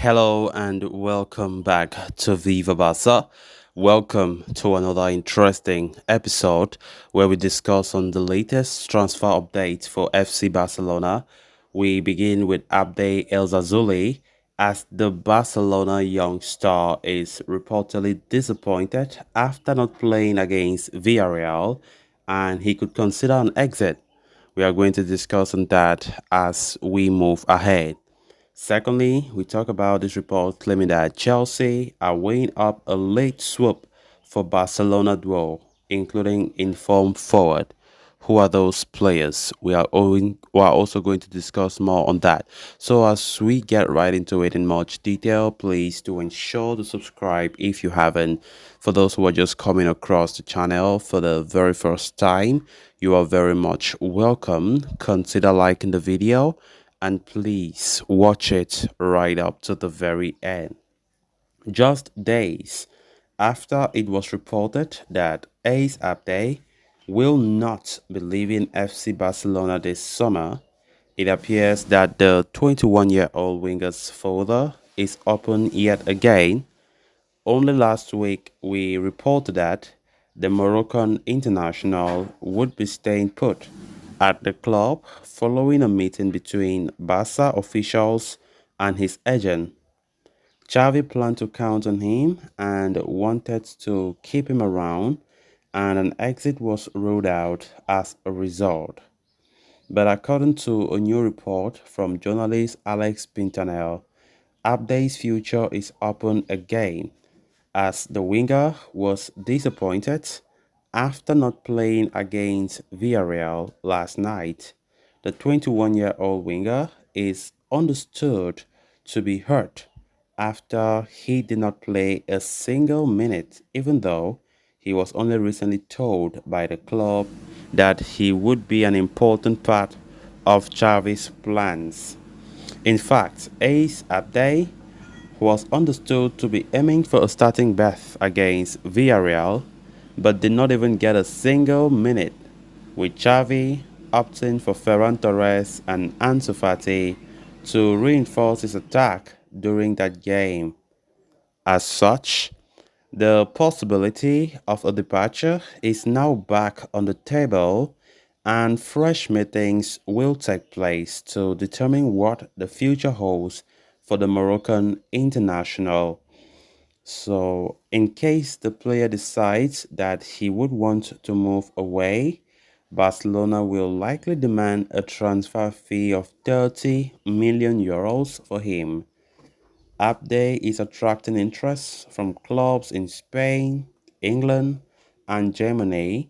Hello and welcome back to Viva Barca. Welcome to another interesting episode where we discuss on the latest transfer updates for FC Barcelona. We begin with Abde El Zazuli as the Barcelona young star is reportedly disappointed after not playing against Villarreal and he could consider an exit. We are going to discuss on that as we move ahead. Secondly, we talk about this report claiming that Chelsea are weighing up a late swoop for Barcelona duo, including informed forward. Who are those players? We are also going to discuss more on that. So as we get right into it in much detail, please do ensure to subscribe if you haven't. For those who are just coming across the channel for the very first time, you are very much welcome. Consider liking the video and please watch it right up to the very end. Just days after it was reported that Ace Abde will not be leaving FC Barcelona this summer, it appears that the 21-year-old winger's father is open yet again. Only last week, we reported that the Moroccan international would be staying put at the club following a meeting between Barca officials and his agent. Xavi planned to count on him and wanted to keep him around, and an exit was ruled out as a result. But according to a new report from journalist Alex Pintanel, Abde's future is open again as the winger was disappointed after not playing against Villarreal last night. The 21-year-old winger is understood to be hurt after he did not play a single minute, even though he was only recently told by the club that he would be an important part of Xavi's plans. In fact, Ace Abde was understood to be aiming for a starting berth against Villarreal, but did not even get a single minute, with Xavi opting for Ferran Torres and Ansu Fati to reinforce his attack during that game. As such, the possibility of a departure is now back on the table, and fresh meetings will take place to determine what the future holds for the Moroccan international. So, in case the player decides that he would want to move away, Barcelona will likely demand a transfer fee of 30 million euros for him. Abde is attracting interest from clubs in Spain, England, and Germany,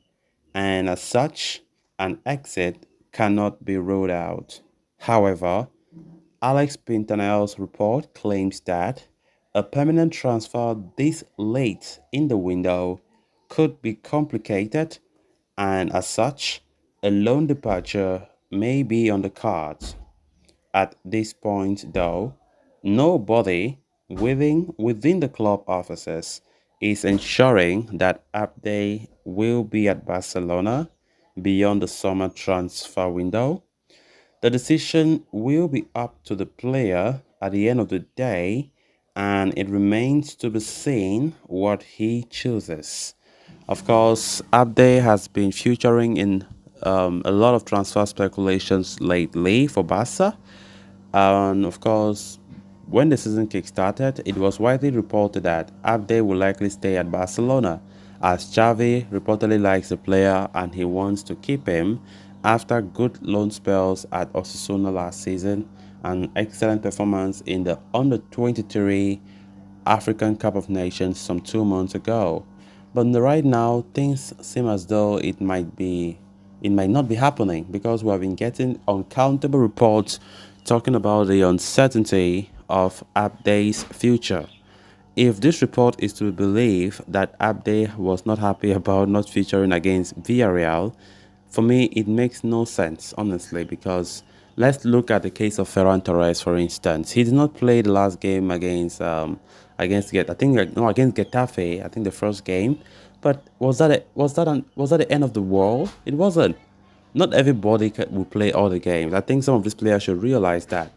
and as such, an exit cannot be ruled out. However, Alex Pintanel's report claims that a permanent transfer this late in the window could be complicated, and as such, a loan departure may be on the cards. At this point, though, nobody within the club offices is ensuring that Abde will be at Barcelona beyond the summer transfer window. The decision will be up to the player at the end of the day, and it remains to be seen what he chooses. Of course, Abde has been featuring in a lot of transfer speculations lately for Barca. And of course, when the season kick-started, it was widely reported that Abde will likely stay at Barcelona, as Xavi reportedly likes the player and he wants to keep him after good loan spells at Osasuna last season and excellent performance in the Under-23 African Cup of Nations some 2 months ago. But right now, things seem as though it might not be happening because we have been getting uncountable reports talking about the uncertainty of Abde's future. If this report is to be believed that Abde was not happy about not featuring against Villarreal, for me it makes no sense, honestly, because let's look at the case of Ferran Torres, for instance. He did not play the last game against Getafe, I think the first game. But was that the end of the world? It wasn't. Not everybody will play all the games. I think some of these players should realize that.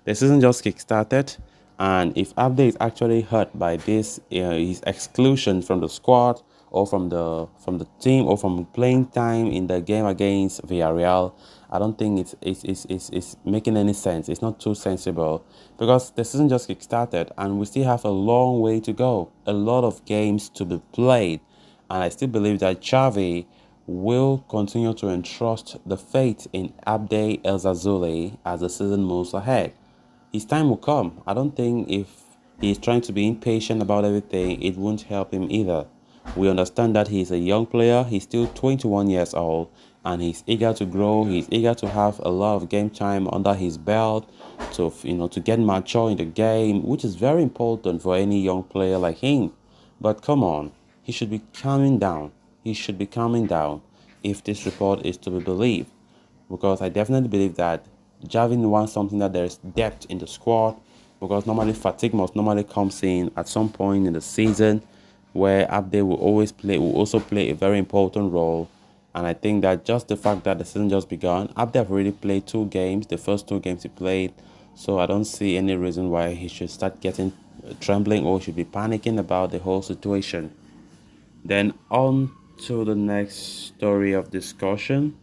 The season just kick-started, And if Abde is actually hurt by this, his exclusion from the squad or from the team or from playing time in the game against Villarreal, I don't think it's making any sense. It's not too sensible because the season just kick-started and we still have a long way to go, a lot of games to be played. And I still believe that Xavi will continue to entrust the fate in Abde El Zazuli as the season moves ahead. His time will come. I don't think if he's trying to be impatient about everything, it won't help him either. We understand that he's a young player. He's still 21 years old and he's eager to grow. He's eager to have a lot of game time under his belt to get mature in the game, which is very important for any young player like him. But come on, he should be calming down. He should be calming down if this report is to be believed because I definitely believe that Javin wants something that there's depth in the squad because normally fatigue must normally comes in at some point in the season where Abde will also play a very important role. And I think that just the fact that the season just begun, Abde have already played 2 games, the first 2 games he played. So I don't see any reason why he should start getting trembling or should be panicking about the whole situation. Then on to the next story of discussion.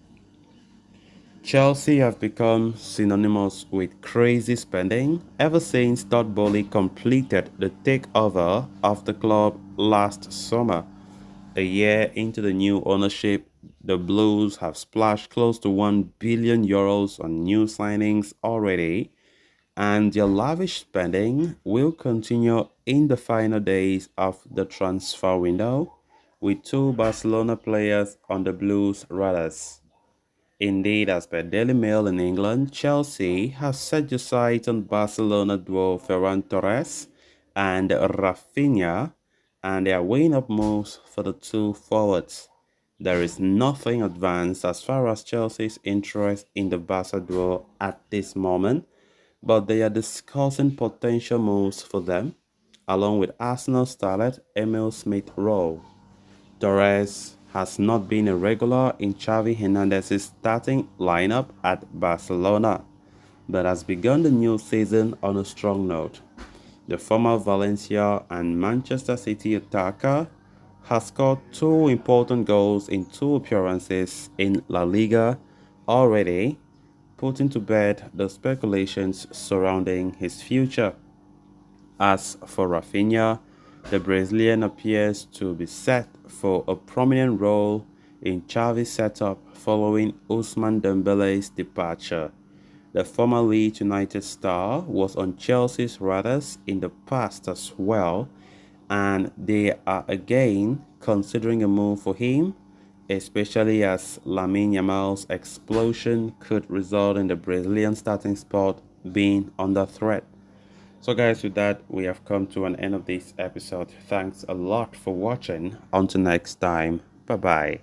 Chelsea have become synonymous with crazy spending ever since Todd Bowley completed the takeover of the club last summer. A year into the new ownership, the Blues have splashed close to €1 billion on new signings already, and their lavish spending will continue in the final days of the transfer window, with 2 Barcelona players on the Blues' radars. Indeed, as per Daily Mail in England, Chelsea has set their sights on Barcelona duo Ferran Torres and Rafinha, and they are weighing up moves for the two forwards. There is nothing advanced as far as Chelsea's interest in the Barca duo at this moment, but they are discussing potential moves for them, along with Arsenal starlet Emil Smith-Rowe. Torres has not been a regular in Xavi Hernandez's starting lineup at Barcelona, but has begun the new season on a strong note. The former Valencia and Manchester City attacker has scored 2 important goals in 2 appearances in La Liga already, putting to bed the speculations surrounding his future. As for Rafinha, the Brazilian appears to be set for a prominent role in Xavi's setup following Ousmane Dembele's departure. The former Leeds United star was on Chelsea's radars in the past as well, and they are again considering a move for him, especially as Lamine Yamal's explosion could result in the Brazilian starting spot being under threat. So guys, with that, we have come to an end of this episode. Thanks a lot for watching. Until next time, bye bye.